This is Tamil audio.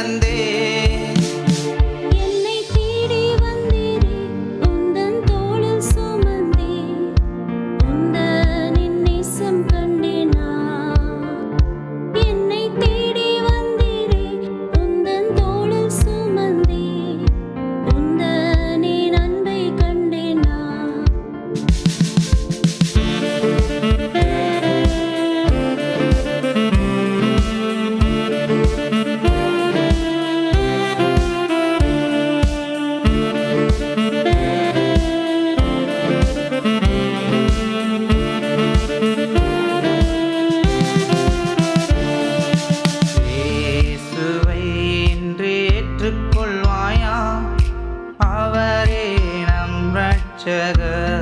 தந்தே என்னை தேடி வந்தீரே உந்தன் தோளில் சுமந்தே உந்தனின் நேசம் கண்டேனா என்னை தேடி வந்தீரே உந்தன் தோளில் சுமந்தே உந்தனின் அன்பை கண்டேனா இயேசுவை இன்று ஏற்றுக்கொள்வாயா அவரே நம் இரட்சகர்